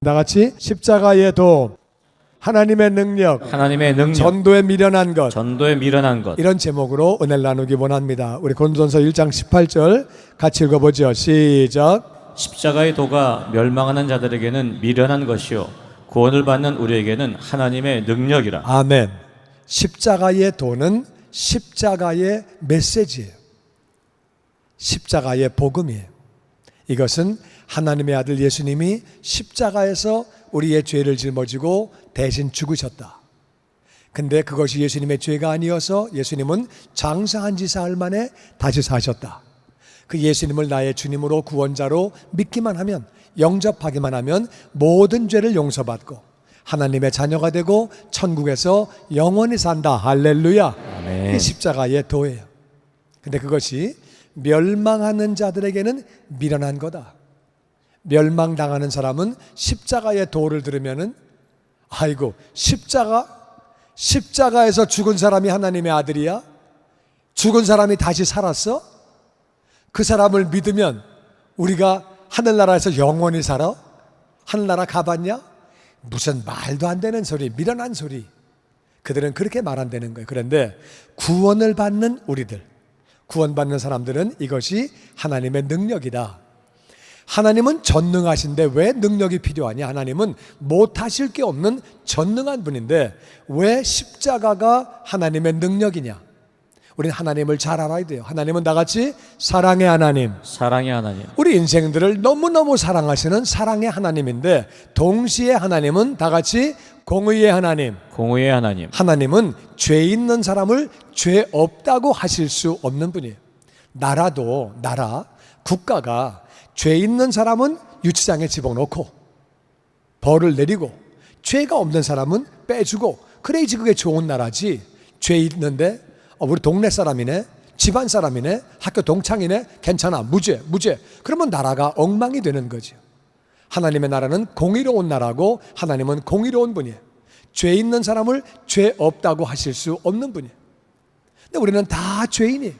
나같이 십자가의 도, 하나님의 능력, 전도에 미련한 것, 이런 제목으로 은혜를 나누기 원합니다. 우리 고린도전서 1장 18절 같이 읽어보죠. 시작. 십자가의 도가 멸망하는 자들에게는 미련한 것이요 구원을 받는 우리에게는 하나님의 능력이라. 아멘. 십자가의 도는 십자가의 메시지예요. 십자가의 복음이에요. 이것은 하나님의 아들 예수님이 십자가에서 우리의 죄를 짊어지고 대신 죽으셨다. 근데 그것이 예수님의 죄가 아니어서 예수님은 장사한 지 사흘 만에 다시 사셨다. 그 예수님을 나의 주님으로 구원자로 믿기만 하면, 영접하기만 하면 모든 죄를 용서받고 하나님의 자녀가 되고 천국에서 영원히 산다. 할렐루야. 아멘. 이게 십자가의 도예요. 근데 그것이 멸망하는 자들에게는 미련한 거다. 멸망당하는 사람은 십자가의 도를 들으면은 아이고, 십자가에서 죽은 사람이 하나님의 아들이야? 죽은 사람이 다시 살았어? 그 사람을 믿으면 우리가 하늘나라에서 영원히 살아? 하늘나라 가봤냐? 무슨 말도 안 되는 소리, 미련한 소리. 그들은 그렇게 말한다는 거예요. 그런데 구원을 받는 우리들, 구원받는 사람들은 이것이 하나님의 능력이다. 하나님은 전능하신데 왜 능력이 필요하냐? 하나님은 못하실 게 없는 전능한 분인데 왜 십자가가 하나님의 능력이냐? 우리는 하나님을 잘 알아야 돼요. 하나님은 나같이 사랑의 하나님, 우리 인생들을 너무너무 사랑하시는 사랑의 하나님인데 동시에 하나님은 다같이 공의의 하나님. 하나님은 죄 있는 사람을 죄 없다고 하실 수 없는 분이에요. 국가가 죄 있는 사람은 유치장에 집어넣고 벌을 내리고 죄가 없는 사람은 빼주고 그래야지 그게 좋은 나라지. 죄 있는데 우리 동네 사람이네, 집안 사람이네, 학교 동창이네, 괜찮아, 무죄. 그러면 나라가 엉망이 되는 거죠. 하나님의 나라는 공의로운 나라고 하나님은 공의로운 분이에요. 죄 있는 사람을 죄 없다고 하실 수 없는 분이에요. 근데 우리는 다 죄인이에요.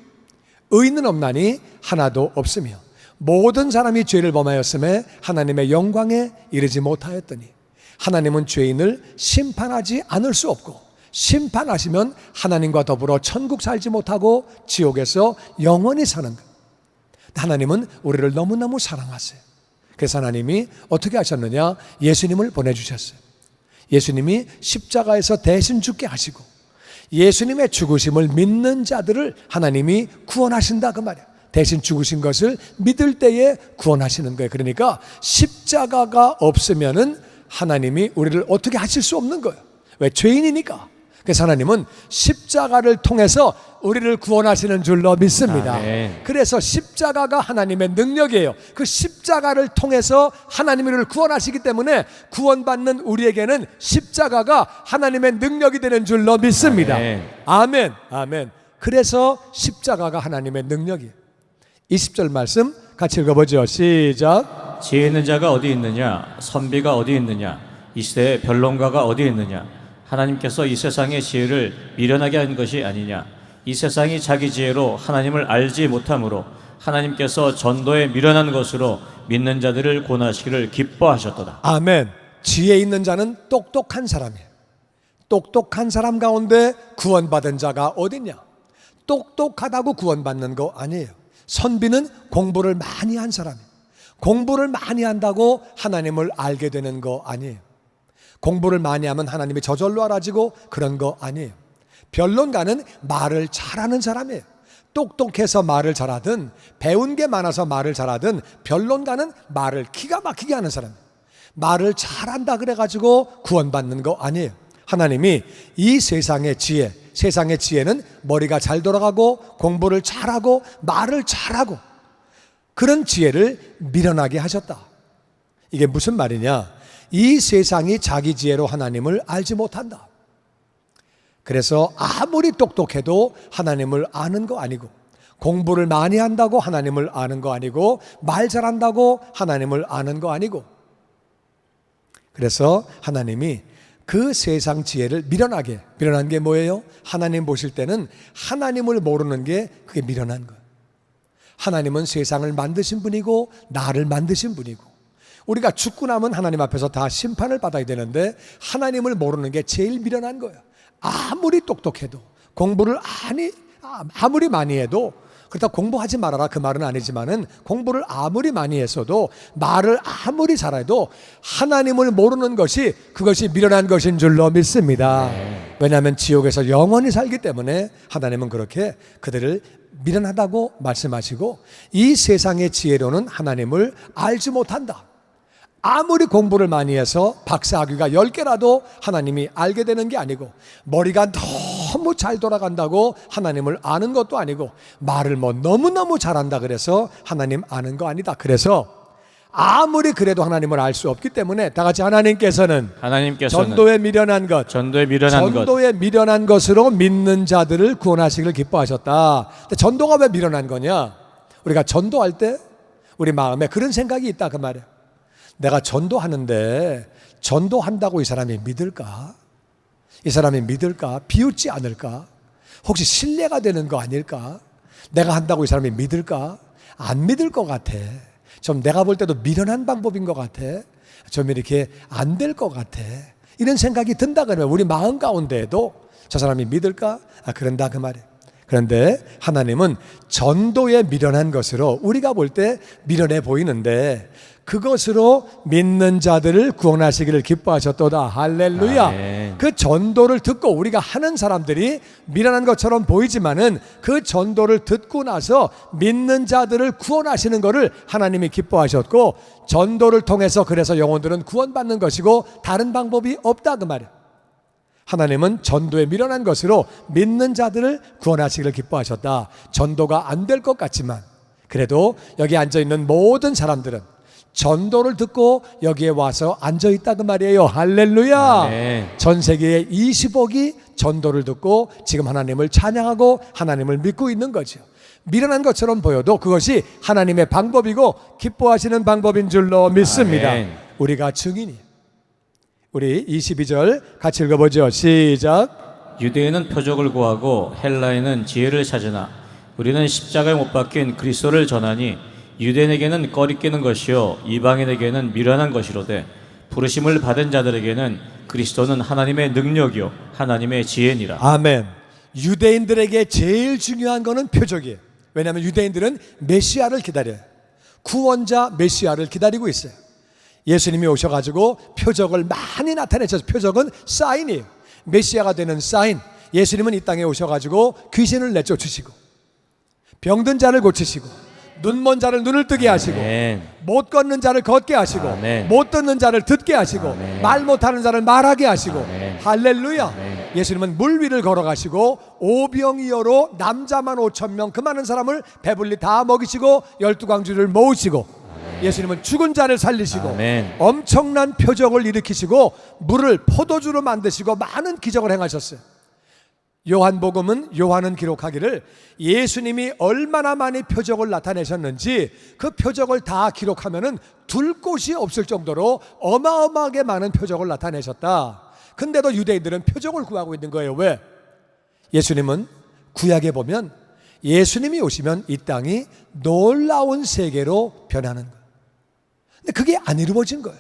의인은 없나니 하나도 없으며 모든 사람이 죄를 범하였음에 하나님의 영광에 이르지 못하였더니 하나님은 죄인을 심판하지 않을 수 없고 심판하시면 하나님과 더불어 천국 살지 못하고 지옥에서 영원히 사는 것. 하나님은 우리를 너무너무 사랑하세요. 그래서 하나님이 어떻게 하셨느냐? 예수님을 보내주셨어요. 예수님이 십자가에서 대신 죽게 하시고 예수님의 죽으심을 믿는 자들을 하나님이 구원하신다 그 말이에요. 대신 죽으신 것을 믿을 때에 구원하시는 거예요. 그러니까 십자가가 없으면은 하나님이 우리를 어떻게 하실 수 없는 거예요. 왜? 죄인이니까. 그래서 하나님은 십자가를 통해서 우리를 구원하시는 줄로 믿습니다. 아멘. 그래서 십자가가 하나님의 능력이에요. 그 십자가를 통해서 하나님이 우리를 구원하시기 때문에 구원받는 우리에게는 십자가가 하나님의 능력이 되는 줄로 믿습니다. 아멘. 그래서 십자가가 하나님의 능력이에요. 20절 말씀 같이 읽어보죠. 시작. 지혜 있는 자가 어디 있느냐? 선비가 어디 있느냐? 이 시대에 변론가가 어디 있느냐? 하나님께서 이 세상의 지혜를 미련하게 한 것이 아니냐? 이 세상이 자기 지혜로 하나님을 알지 못하므로 하나님께서 전도에 미련한 것으로 믿는 자들을 고난하시기를 기뻐하셨도다. 아멘. 지혜 있는 자는 똑똑한 사람이에요. 똑똑한 사람 가운데 구원받은 자가 어딨냐? 똑똑하다고 구원받는 거 아니에요. 선비는 공부를 많이 한 사람이에요. 공부를 많이 한다고 하나님을 알게 되는 거 아니에요. 공부를 많이 하면 하나님이 저절로 알아지고 그런 거 아니에요. 변론가는 말을 잘하는 사람이에요. 똑똑해서 말을 잘하든 배운 게 많아서 말을 잘하든 변론가는 말을 기가 막히게 하는 사람이에요. 말을 잘한다 그래가지고 구원받는 거 아니에요. 하나님이 이 세상의 지혜는 머리가 잘 돌아가고 공부를 잘하고 말을 잘하고 그런 지혜를 미련하게 하셨다. 이게 무슨 말이냐? 이 세상이 자기 지혜로 하나님을 알지 못한다. 그래서 아무리 똑똑해도 하나님을 아는 거 아니고 공부를 많이 한다고 하나님을 아는 거 아니고 말 잘한다고 하나님을 아는 거 아니고 그래서 하나님이 그 세상 지혜를 미련한 게 뭐예요? 하나님 보실 때는 하나님을 모르는 게 그게 미련한 거예요. 하나님은 세상을 만드신 분이고 나를 만드신 분이고 우리가 죽고 나면 하나님 앞에서 다 심판을 받아야 되는데 하나님을 모르는 게 제일 미련한 거예요. 아무리 똑똑해도 공부를 아무리 많이 해도, 그렇다고 공부하지 말아라 그 말은 아니지만은 공부를 아무리 많이 했어도 말을 아무리 잘해도 하나님을 모르는 것이 그것이 미련한 것인 줄로 믿습니다. 왜냐하면 지옥에서 영원히 살기 때문에 하나님은 그렇게 그들을 미련하다고 말씀하시고, 이 세상의 지혜로는 하나님을 알지 못한다. 아무리 공부를 많이 해서 박사학위가 10개라도 하나님이 알게 되는 게 아니고, 머리가 너무 잘 돌아간다고 하나님을 아는 것도 아니고, 말을 너무너무 잘한다 그래서 하나님 아는 거 아니다. 그래서 아무리 그래도 하나님을 알 수 없기 때문에 다 같이 하나님께서는 전도에 미련한 것, 전도에 미련한 것으로 믿는 자들을 구원하시기를 기뻐하셨다. 근데 전도가 왜 미련한 거냐? 우리가 전도할 때 우리 마음에 그런 생각이 있다 그 말이에요. 내가 전도하는데 전도한다고 이 사람이 믿을까? 이 사람이 믿을까? 비웃지 않을까? 혹시 신뢰가 되는 거 아닐까? 내가 한다고 이 사람이 믿을까? 안 믿을 것 같아. 좀 내가 볼 때도 미련한 방법인 것 같아. 좀 이렇게 안 될 것 같아. 이런 생각이 든다 그러면 우리 마음 가운데에도 저 사람이 믿을까? 그런다 그 말이에요. 그런데 하나님은 전도에 미련한 것으로 우리가 볼 때 미련해 보이는데 그것으로 믿는 자들을 구원하시기를 기뻐하셨도다. 할렐루야. 아멘. 그 전도를 듣고 우리가 하는 사람들이 미련한 것처럼 보이지만은 그 전도를 듣고 나서 믿는 자들을 구원하시는 것을 하나님이 기뻐하셨고, 전도를 통해서 그래서 영혼들은 구원받는 것이고 다른 방법이 없다 그 말이에요. 하나님은 전도에 미련한 것으로 믿는 자들을 구원하시기를 기뻐하셨다. 전도가 안 될 것 같지만 그래도 여기 앉아있는 모든 사람들은 전도를 듣고 여기에 와서 앉아있다 그 말이에요. 할렐루야. 아멘. 전 세계의 20억이 전도를 듣고 지금 하나님을 찬양하고 하나님을 믿고 있는 거죠. 미련한 것처럼 보여도 그것이 하나님의 방법이고 기뻐하시는 방법인 줄로 믿습니다. 아멘. 우리가 증인이. 우리 22절 같이 읽어보죠. 시작. 유대인은 표적을 구하고 헬라인은 지혜를 찾으나 우리는 십자가에 못 박힌 그리스도를 전하니 유대인에게는 꺼리끼는 것이요 이방인에게는 미련한 것이로되 부르심을 받은 자들에게는 그리스도는 하나님의 능력이요 하나님의 지혜니라. 아멘. 유대인들에게 제일 중요한 거는 표적이에요. 왜냐하면 유대인들은 메시아를 기다려요. 구원자 메시아를 기다리고 있어요. 예수님이 오셔가지고 표적을 많이 나타내셔서, 표적은 사인이에요. 메시아가 되는 사인. 예수님은 이 땅에 오셔가지고 귀신을 내쫓으시고 병든 자를 고치시고 눈먼 자를 눈을 뜨게 하시고 아멘. 못 걷는 자를 걷게 하시고 아멘. 못 듣는 자를 듣게 하시고 아멘. 말 못하는 자를 말하게 하시고 아멘. 할렐루야. 아멘. 예수님은 물 위를 걸어가시고 오병이어로 남자만 5,000명 그 많은 사람을 배불리 다 먹이시고 12광주를 모으시고 예수님은 죽은 자를 살리시고 아멘. 엄청난 표적을 일으키시고 물을 포도주로 만드시고 많은 기적을 행하셨어요. 요한복음은 요한은 기록하기를 예수님이 얼마나 많이 표적을 나타내셨는지 그 표적을 다 기록하면은 둘 곳이 없을 정도로 어마어마하게 많은 표적을 나타내셨다. 근데도 유대인들은 표적을 구하고 있는 거예요. 왜? 예수님은 구약에 보면 예수님이 오시면 이 땅이 놀라운 세계로 변하는 거예요. 근데 그게 안 이루어진 거예요.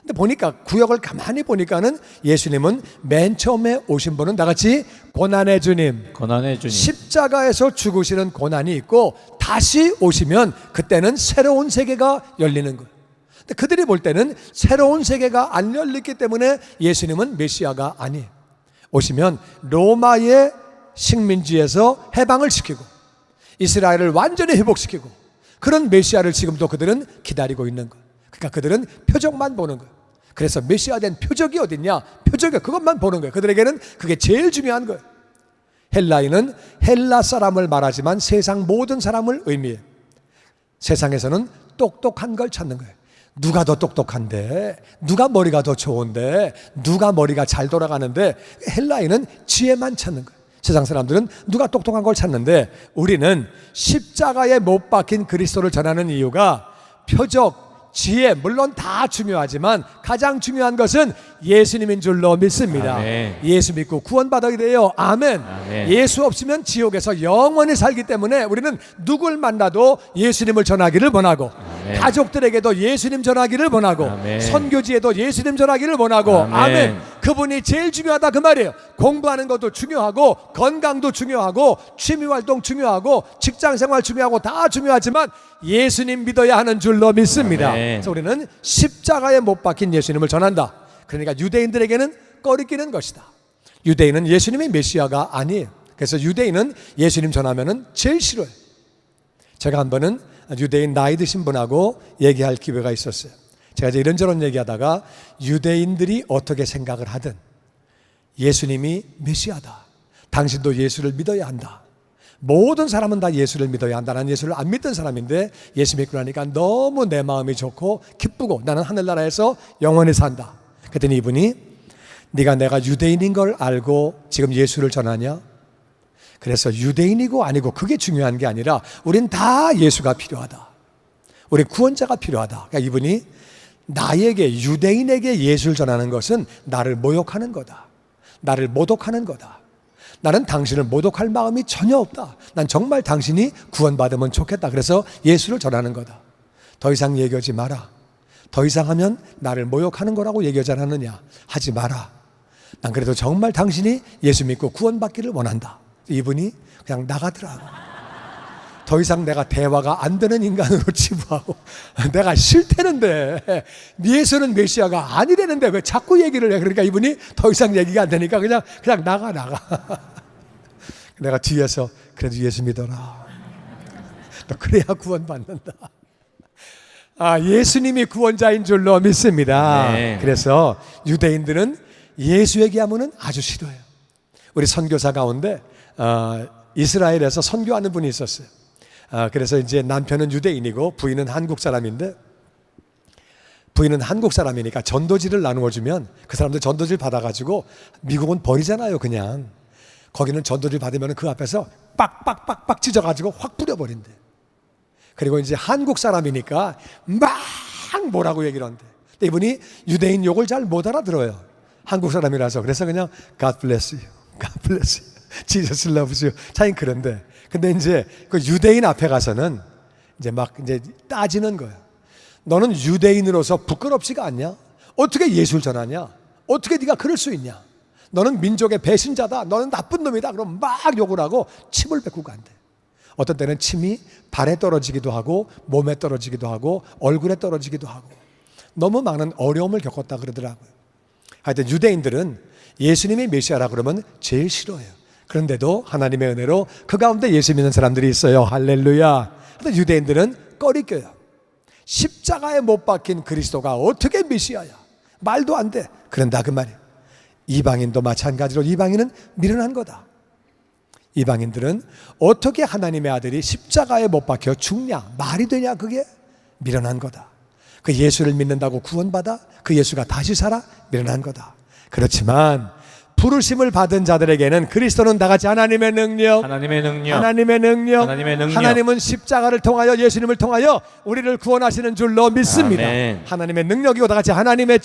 근데 보니까 구역을 가만히 보니까는 예수님은 맨 처음에 오신 분은 다 같이 고난의 주님, 고난의 주님, 십자가에서 죽으시는 고난이 있고 다시 오시면 그때는 새로운 세계가 열리는 거예요. 근데 그들이 볼 때는 새로운 세계가 안 열리기 때문에 예수님은 메시아가 아니에요. 오시면 로마의 식민지에서 해방을 시키고 이스라엘을 완전히 회복시키고 그런 메시아를 지금도 그들은 기다리고 있는 거예요. 그러니까 그들은 표적만 보는 거예요. 그래서 메시아 된 표적이 어딨냐? 표적이 그것만 보는 거예요. 그들에게는 그게 제일 중요한 거예요. 헬라인은 헬라 사람을 말하지만 세상 모든 사람을 의미해요. 세상에서는 똑똑한 걸 찾는 거예요. 누가 더 똑똑한데, 누가 머리가 더 좋은데, 누가 머리가 잘 돌아가는데, 헬라인은 지혜만 찾는 거예요. 세상 사람들은 누가 똑똑한 걸 찾는데 우리는 십자가에 못 박힌 그리스도를 전하는 이유가 표적, 지혜 물론 다 중요하지만 가장 중요한 것은 예수님인 줄로 믿습니다. 아멘. 예수 믿고 구원받아야 돼요. 아멘. 아멘. 예수 없으면 지옥에서 영원히 살기 때문에 우리는 누굴 만나도 예수님을 전하기를 원하고 아멘. 가족들에게도 예수님 전하기를 원하고 아멘. 선교지에도 예수님 전하기를 원하고 아멘. 아멘. 그분이 제일 중요하다 그 말이에요. 공부하는 것도 중요하고 건강도 중요하고 취미활동 중요하고 직장생활 중요하고 다 중요하지만 예수님 믿어야 하는 줄로 믿습니다. 아멘. 그래서 우리는 십자가에 못 박힌 예수님을 전한다. 그러니까 유대인들에게는 꺼리끼는 것이다. 유대인은 예수님의 메시아가 아니에요. 그래서 유대인은 예수님 전하면은 제일 싫어요. 제가 한 번은 유대인 나이 드신 분하고 얘기할 기회가 있었어요. 제가 이제 이런저런 얘기하다가 유대인들이 어떻게 생각을 하든 예수님이 메시아다. 당신도 예수를 믿어야 한다. 모든 사람은 다 예수를 믿어야 한다. 나는 예수를 안 믿던 사람인데 예수 믿고 나니까 너무 내 마음이 좋고 기쁘고 나는 하늘나라에서 영원히 산다. 그랬더니 이분이 네가 내가 유대인인 걸 알고 지금 예수를 전하냐? 그래서 유대인이고 아니고 그게 중요한 게 아니라 우린 다 예수가 필요하다. 우리 구원자가 필요하다. 그러니까 이분이 나에게 유대인에게 예수를 전하는 것은 나를 모욕하는 거다. 나를 모독하는 거다. 나는 당신을 모독할 마음이 전혀 없다. 난 정말 당신이 구원받으면 좋겠다. 그래서 예수를 전하는 거다. 더 이상 얘기하지 마라. 더 이상 하면 나를 모욕하는 거라고 얘기하지 않았느냐. 하지 마라. 난 그래도 정말 당신이 예수 믿고 구원받기를 원한다. 이분이 그냥 나가더라고. 더 이상 내가 대화가 안 되는 인간으로 치부하고 내가 싫다는데 예수는 메시아가 아니라는데 왜 자꾸 얘기를 해. 그러니까 이분이 더 이상 얘기가 안 되니까 그냥 나가 내가 뒤에서 그래도 예수 믿어라. 너 그래야 구원받는다. 예수님이 구원자인 줄로 믿습니다. 네. 그래서 유대인들은 예수 얘기하면은 아주 싫어해요. 우리 선교사 가운데 이스라엘에서 선교하는 분이 있었어요. 그래서 이제 남편은 유대인이고 부인은 한국 사람인데 부인은 한국 사람이니까 전도지를 나누어 주면 그 사람들 전도지를 받아가지고 미국은 버리잖아요. 그냥 거기는 전도지를 받으면 그 앞에서 빡빡빡빡 찢어가지고 확 뿌려버린대. 그리고 이제 한국 사람이니까 막 뭐라고 얘기를 한대. 근데 이분이 유대인 욕을 잘 못 알아들어요. 한국 사람이라서. 그래서 그냥 God bless you, God bless you, Jesus loves you. 차인 그런데 근데 이제 그 유대인 앞에 가서는 이제 막 이제 따지는 거야. 너는 유대인으로서 부끄럽지가 않냐? 어떻게 예수를 전하냐? 어떻게 네가 그럴 수 있냐? 너는 민족의 배신자다. 너는 나쁜 놈이다. 그럼 막 욕을 하고 침을 뱉고 간대. 어떤 때는 침이 발에 떨어지기도 하고 몸에 떨어지기도 하고 얼굴에 떨어지기도 하고 너무 많은 어려움을 겪었다 그러더라고요. 하여튼 유대인들은 예수님이 메시아라 그러면 제일 싫어해요. 그런데도 하나님의 은혜로 그 가운데 예수 믿는 사람들이 있어요. 할렐루야. 근데 유대인들은 꺼리껴요. 십자가에 못 박힌 그리스도가 어떻게 메시아야? 말도 안 돼. 그런다 그 말이에요. 이방인도 마찬가지로 이방인은 미련한 거다. 이방인들은 어떻게 하나님의 아들이 십자가에 못 박혀 죽냐? 말이 되냐 그게? 미련한 거다. 그 예수를 믿는다고 구원받아? 그 예수가 다시 살아? 미련한 거다. 그렇지만 부르심을 받은 자들에게는 그리스도는 다같이 하나님의 능력, 하나님은 십자가를 통하여 예수님을 통하여 우리를 구원하시는 줄로 믿습니다. 아멘. 하나님의 능력이고 다같이 하나님의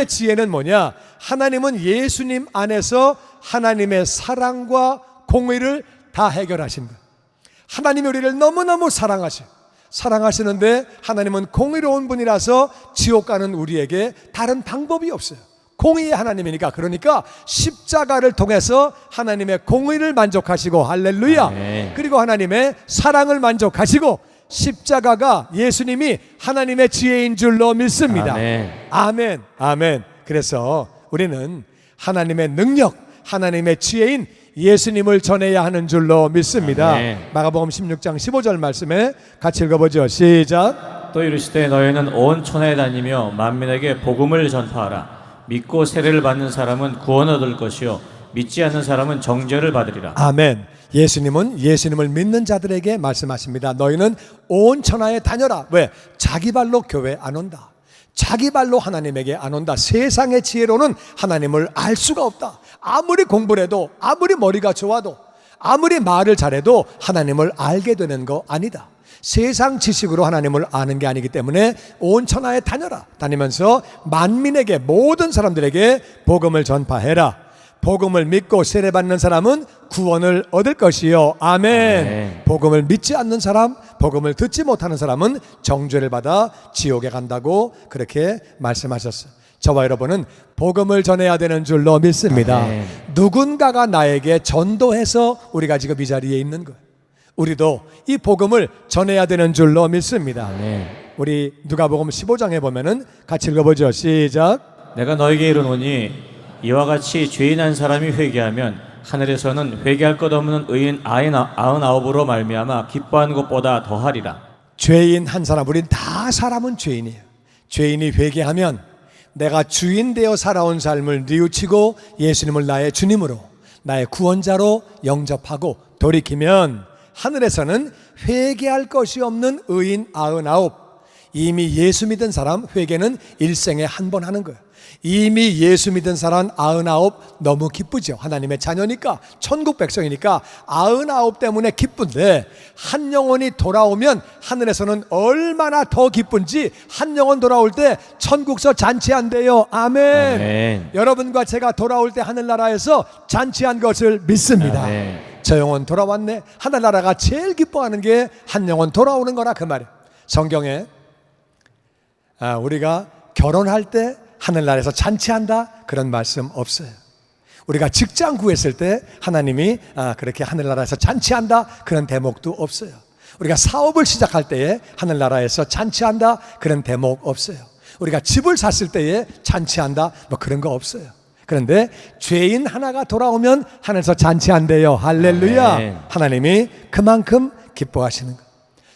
지혜는 뭐냐? 하나님은 예수님 안에서 하나님의 사랑과 공의를 다 해결하신 거예요. 하나님이 우리를 너무너무 사랑하시는데 하나님은 공의로운 분이라서 지옥 가는 우리에게 다른 방법이 없어요. 공의의 하나님이니까. 그러니까 십자가를 통해서 하나님의 공의를 만족하시고 할렐루야. 아멘. 그리고 하나님의 사랑을 만족하시고 십자가가 예수님이 하나님의 지혜인 줄로 믿습니다. 아멘. 그래서 우리는 하나님의 능력, 하나님의 지혜인 예수님을 전해야 하는 줄로 믿습니다. 아멘. 마가복음 16장 15절 말씀에 같이 읽어보죠. 시작. 또 이르시되 너희는 온 천하에 다니며 만민에게 복음을 전파하라. 믿고 세례를 받는 사람은 구원 얻을 것이요 믿지 않는 사람은 정죄를 받으리라. 아멘. 예수님은 예수님을 믿는 자들에게 말씀하십니다. 너희는 온 천하에 다녀라. 왜? 자기 발로 교회 안 온다. 자기 발로 하나님에게 안 온다. 세상의 지혜로는 하나님을 알 수가 없다. 아무리 공부를 해도, 아무리 머리가 좋아도, 아무리 말을 잘해도 하나님을 알게 되는 거 아니다. 세상 지식으로 하나님을 아는 게 아니기 때문에 온 천하에 다녀라. 다니면서 만민에게, 모든 사람들에게 복음을 전파해라. 복음을 믿고 세례받는 사람은 구원을 얻을 것이요. 아멘. 아멘. 복음을 믿지 않는 사람, 복음을 듣지 못하는 사람은 정죄를 받아 지옥에 간다고 그렇게 말씀하셨어요. 저와 여러분은 복음을 전해야 되는 줄로 믿습니다. 아멘. 누군가가 나에게 전도해서 우리가 지금 이 자리에 있는 거예요. 우리도 이 복음을 전해야 되는 줄로 믿습니다. 아멘. 우리 누가복음 15장에 보면은 같이 읽어보죠. 시작. 내가 너에게 이르노니 이와 같이 죄인한 사람이 회개하면 하늘에서는 회개할 것 없는 의인 99으로 말미암아 기뻐하는 것보다 더하리라. 죄인 한 사람, 우린 다 사람은 죄인이에요. 죄인이 회개하면 내가 주인 되어 살아온 삶을 뉘우치고 예수님을 나의 주님으로, 나의 구원자로 영접하고 돌이키면 하늘에서는 회개할 것이 없는 의인 99, 이미 예수 믿은 사람 회개는 일생에 한 번 하는 거예요. 이미 예수 믿은 사람 99 너무 기쁘죠. 하나님의 자녀니까, 천국 백성이니까 99 때문에 기쁜데, 한 영혼이 돌아오면 하늘에서는 얼마나 더 기쁜지, 한 영혼 돌아올 때 천국서 잔치한대요. 아멘. 아멘. 여러분과 제가 돌아올 때 하늘나라에서 잔치한 것을 믿습니다. 아멘. 저 영혼 돌아왔네. 하늘나라가 제일 기뻐하는 게 한 영혼 돌아오는 거라 그 말이에요. 성경에 우리가 결혼할 때 하늘나라에서 잔치한다 그런 말씀 없어요. 우리가 직장 구했을 때 하나님이 그렇게 하늘나라에서 잔치한다 그런 대목도 없어요. 우리가 사업을 시작할 때에 하늘나라에서 잔치한다 그런 대목 없어요. 우리가 집을 샀을 때에 잔치한다 뭐 그런 거 없어요. 그런데 죄인 하나가 돌아오면 하늘에서 잔치한대요. 할렐루야. 아멘. 하나님이 그만큼 기뻐하시는 것.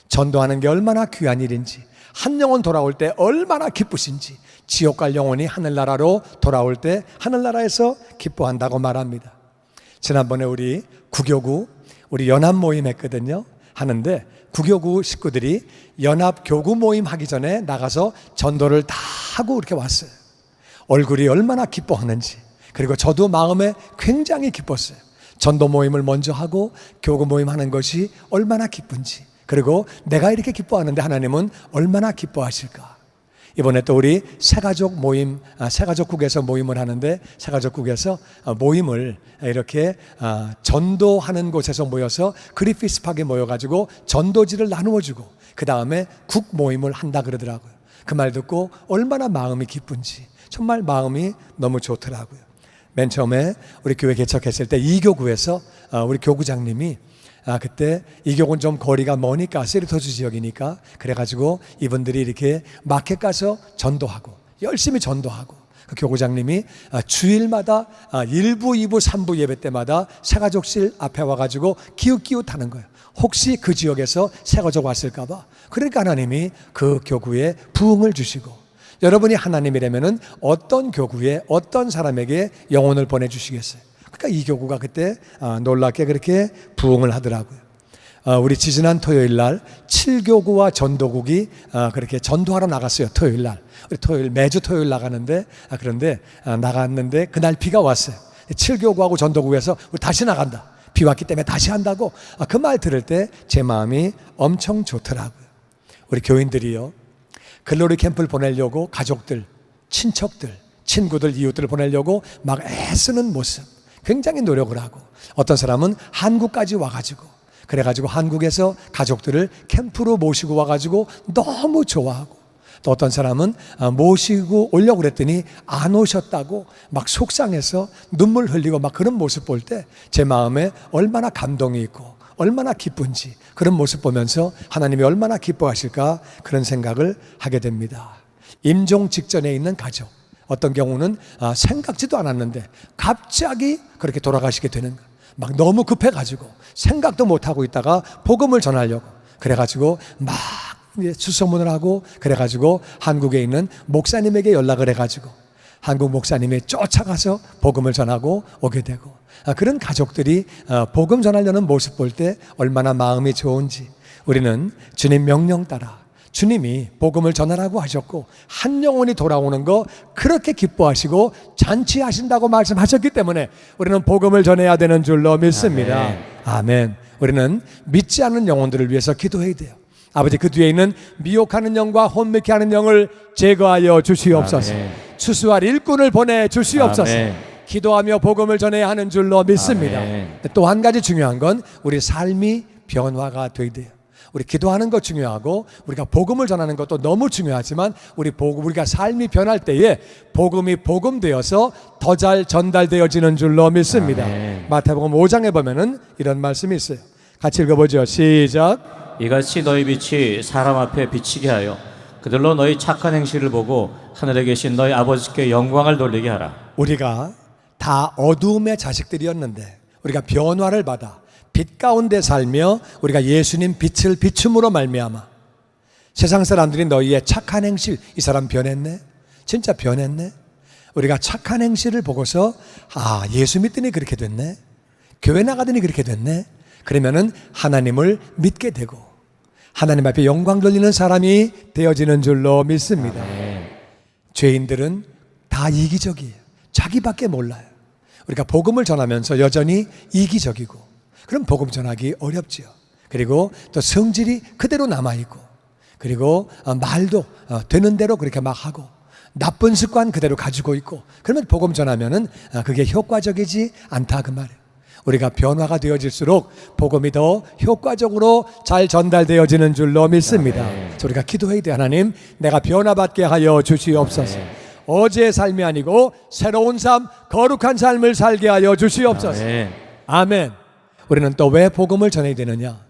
전도하는 게 얼마나 귀한 일인지, 한 영혼 돌아올 때 얼마나 기쁘신지, 지옥 갈 영혼이 하늘나라로 돌아올 때 하늘나라에서 기뻐한다고 말합니다. 지난번에 우리 구교구 우리 연합 모임 했거든요. 하는데 구교구 식구들이 연합 교구 모임 하기 전에 나가서 전도를 다 하고 이렇게 왔어요. 얼굴이 얼마나 기뻐하는지, 그리고 저도 마음에 굉장히 기뻤어요. 전도 모임을 먼저 하고 교구 모임 하는 것이 얼마나 기쁜지, 그리고 내가 이렇게 기뻐하는데 하나님은 얼마나 기뻐하실까. 이번에 또 우리 새가족 모임, 새가족국에서 모임을 하는데, 새가족국에서 모임을 이렇게 전도하는 곳에서 모여서 그리피스팍에 모여가지고 전도지를 나누어주고 그 다음에 국 모임을 한다 그러더라고요. 그 말 듣고 얼마나 마음이 기쁜지 정말 마음이 너무 좋더라고요. 맨 처음에 우리 교회 개척했을 때 이교구에서 우리 교구장님이 그때 이교구는 좀 거리가 머니까 세리토주 지역이니까 그래가지고 이분들이 이렇게 마켓 가서 전도하고 열심히 전도하고, 그 교구장님이 주일마다 1부, 2부, 3부 예배 때마다 새가족실 앞에 와가지고 기웃기웃하는 거예요. 혹시 그 지역에서 새가족 왔을까봐. 그러니까 하나님이 그 교구에 부흥을 주시고, 여러분이 하나님이라면은 어떤 교구에 어떤 사람에게 영혼을 보내주시겠어요? 그러니까 이 교구가 그때 놀랍게 그렇게 부흥을 하더라고요. 우리 지지난 토요일 날 7교구와 전도국이 그렇게 전도하러 나갔어요. 토요일 날. 우리 토요일, 매주 토요일 나가는데, 그런데 나갔는데 그날 비가 왔어요. 7교구하고 전도국에서 우리 다시 나간다. 비 왔기 때문에 다시 한다고. 그 말 들을 때 제 마음이 엄청 좋더라고요. 우리 교인들이요, 글로리 캠프를 보내려고 가족들, 친척들, 친구들, 이웃들을 보내려고 막 애쓰는 모습, 굉장히 노력을 하고, 어떤 사람은 한국까지 와가지고, 그래가지고 한국에서 가족들을 캠프로 모시고 와가지고 너무 좋아하고, 또 어떤 사람은 모시고 오려고 그랬더니 안 오셨다고 막 속상해서 눈물 흘리고 막 그런 모습 볼 때 제 마음에 얼마나 감동이 있고 얼마나 기쁜지, 그런 모습 보면서 하나님이 얼마나 기뻐하실까 그런 생각을 하게 됩니다. 임종 직전에 있는 가족, 어떤 경우는 생각지도 않았는데 갑자기 그렇게 돌아가시게 되는 거예요. 막 너무 급해가지고 생각도 못하고 있다가 복음을 전하려고 그래가지고 막 수소문을 하고, 그래가지고 한국에 있는 목사님에게 연락을 해가지고 한국 목사님이 쫓아가서 복음을 전하고 오게 되고, 그런 가족들이 복음 전하려는 모습 볼 때 얼마나 마음이 좋은지, 우리는 주님 명령 따라 주님이 복음을 전하라고 하셨고 한 영혼이 돌아오는 거 그렇게 기뻐하시고 잔치하신다고 말씀하셨기 때문에 우리는 복음을 전해야 되는 줄로 믿습니다. 아멘. 아멘. 우리는 믿지 않는 영혼들을 위해서 기도해야 돼요. 아버지, 그 뒤에 있는 미혹하는 영과 혼미케 하는 영을 제거하여 주시옵소서. 아멘. 추수할 일꾼을 보내 주시옵소서. 아멘. 기도하며 복음을 전해야 하는 줄로 믿습니다. 아멘. 또 한 가지 중요한 건 우리 삶이 변화가 돼야 돼요. 우리 기도하는 것 중요하고 우리가 복음을 전하는 것도 너무 중요하지만 우리가 삶이 변할 때에 복음이 복음되어서 더 잘 전달되어지는 줄로 믿습니다. 아멘. 마태복음 5장에 보면은 이런 말씀이 있어요. 같이 읽어보죠. 시작. 이같이 너희 빛이 사람 앞에 비치게 하여 그들로 너희 착한 행실을 보고 하늘에 계신 너희 아버지께 영광을 돌리게 하라. 우리가 다 어두움의 자식들이었는데 우리가 변화를 받아 빛 가운데 살며 우리가 예수님 빛을 비춤으로 말미암아 세상 사람들이 너희의 착한 행실, 이 사람 변했네? 진짜 변했네? 우리가 착한 행실을 보고서 예수 믿더니 그렇게 됐네? 교회 나가더니 그렇게 됐네? 그러면은 하나님을 믿게 되고 하나님 앞에 영광 돌리는 사람이 되어지는 줄로 믿습니다. 죄인들은 다 이기적이에요. 자기밖에 몰라요. 우리가 복음을 전하면서 여전히 이기적이고 그럼 복음 전하기 어렵지요. 그리고 또 성질이 그대로 남아있고 그리고 말도 되는 대로 그렇게 막 하고 나쁜 습관 그대로 가지고 있고 그러면 복음 전하면은 그게 효과적이지 않다 그 말이에요. 우리가 변화가 되어질수록 복음이 더 효과적으로 잘 전달되어지는 줄로 믿습니다. 그래서 우리가 기도해야 돼. 하나님, 내가 변화받게 하여 주시옵소서. 어제의 삶이 아니고 새로운 삶, 거룩한 삶을 살게 하여 주시옵소서. 아멘. 우리는 또 왜 복음을 전해야 되느냐?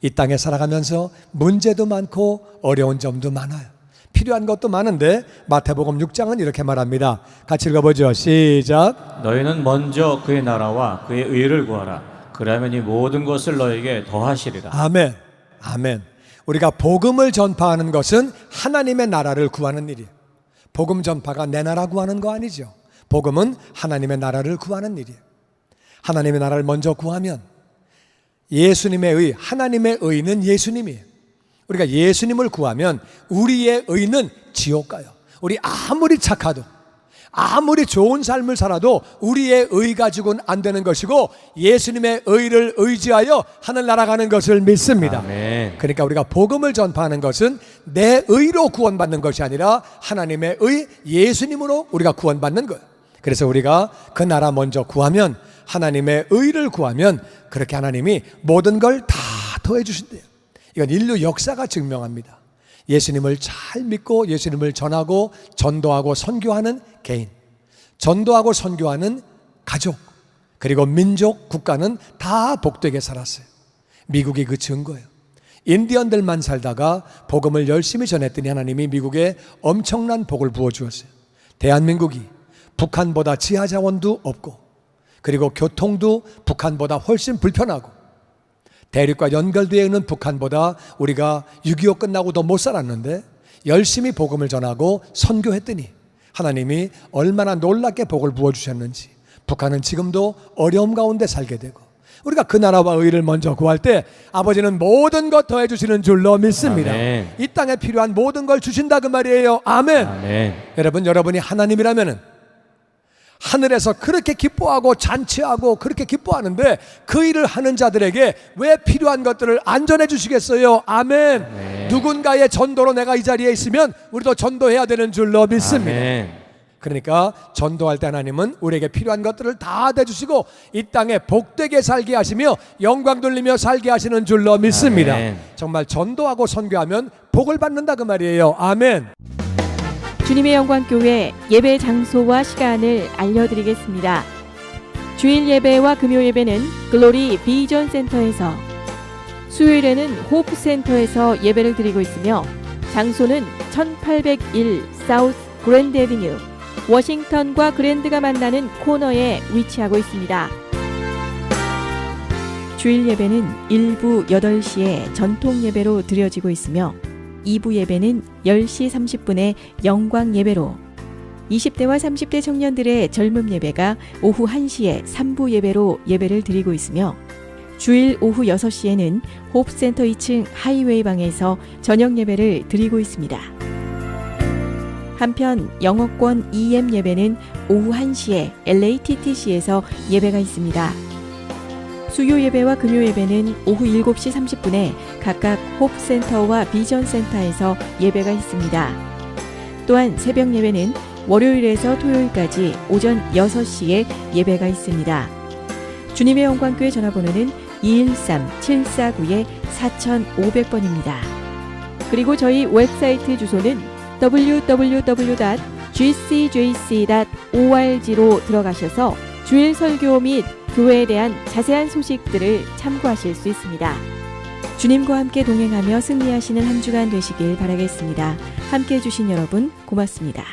이 땅에 살아가면서 문제도 많고 어려운 점도 많아요. 필요한 것도 많은데 마태복음 6장은 이렇게 말합니다. 같이 읽어보죠. 시작. 너희는 먼저 그의 나라와 그의 의를 구하라. 그러면 이 모든 것을 너에게 더하시리라. 아멘. 아멘. 우리가 복음을 전파하는 것은 하나님의 나라를 구하는 일이에요. 복음 전파가 내 나라 구하는 거 아니죠. 복음은 하나님의 나라를 구하는 일이에요. 하나님의 나라를 먼저 구하면 예수님의 의, 하나님의 의는 예수님이에요. 우리가 예수님을 구하면 우리의 의는 지옥 가요. 우리 아무리 착하도 아무리 좋은 삶을 살아도 우리의 의 가지고는 안 되는 것이고 예수님의 의를 의지하여 하늘 날아가는 것을 믿습니다. 아멘. 그러니까 우리가 복음을 전파하는 것은 내 의로 구원받는 것이 아니라 하나님의 의, 예수님으로 우리가 구원받는 거예요. 그래서 우리가 그 나라 먼저 구하면 하나님의 의를 구하면 그렇게 하나님이 모든 걸 다 더해 주신대요. 이건 인류 역사가 증명합니다. 예수님을 잘 믿고 예수님을 전하고 전도하고 선교하는 개인, 전도하고 선교하는 가족, 그리고 민족, 국가는 다 복되게 살았어요. 미국이 그 증거예요. 인디언들만 살다가 복음을 열심히 전했더니 하나님이 미국에 엄청난 복을 부어주었어요. 대한민국이 북한보다 지하자원도 없고 그리고 교통도 북한보다 훨씬 불편하고 대륙과 연결되어 있는 북한보다 우리가 6.25 끝나고 더 못 살았는데 열심히 복음을 전하고 선교했더니 하나님이 얼마나 놀랍게 복을 부어주셨는지 북한은 지금도 어려움 가운데 살게 되고 우리가 그 나라와 의를 먼저 구할 때 아버지는 모든 것 더해 주시는 줄로 믿습니다. 아멘. 이 땅에 필요한 모든 걸 주신다 그 말이에요. 아멘. 아멘. 여러분이 하나님이라면은 하늘에서 그렇게 기뻐하고 잔치하고 그렇게 기뻐하는데 그 일을 하는 자들에게 왜 필요한 것들을 안 전해 주시겠어요? 아멘. 네. 누군가의 전도로 내가 이 자리에 있으면 우리도 전도해야 되는 줄로 믿습니다. 아멘. 그러니까 전도할 때 하나님은 우리에게 필요한 것들을 다 대주시고 이 땅에 복되게 살게 하시며 영광 돌리며 살게 하시는 줄로 믿습니다. 아멘. 정말 전도하고 선교하면 복을 받는다 그 말이에요. 아멘. 주님의 영광교회 예배 장소와 시간을 알려드리겠습니다. 주일 예배와 금요 예배는 글로리 비전 센터에서, 수요일에는 호프 센터에서 예배를 드리고 있으며 장소는 1801 사우스 그랜드 애비뉴 워싱턴과 그랜드가 만나는 코너에 위치하고 있습니다. 주일 예배는 1부 8시에 전통 예배로 드려지고 있으며 2부 예배는 10시 30분에 영광 예배로, 20대와 30대 청년들의 젊음 예배가 오후 1시에 3부 예배로 예배를 드리고 있으며 주일 오후 6시에는 호프센터 2층 하이웨이 방에서 저녁 예배를 드리고 있습니다. 한편 영어권 EM 예배는 오후 1시에 LATTC에서 예배가 있습니다. 수요 예배와 금요 예배는 오후 7시 30분에 각각 호프센터와 비전센터에서 예배가 있습니다. 또한 새벽 예배는 월요일에서 토요일까지 오전 6시에 예배가 있습니다. 주님의 영광교회 전화번호는 213-749-4500번입니다. 그리고 저희 웹사이트 주소는 www.gcjc.org로 들어가셔서 주일 설교 및 교회에 대한 자세한 소식들을 참고하실 수 있습니다. 주님과 함께 동행하며 승리하시는 한 주간 되시길 바라겠습니다. 함께해 주신 여러분 고맙습니다.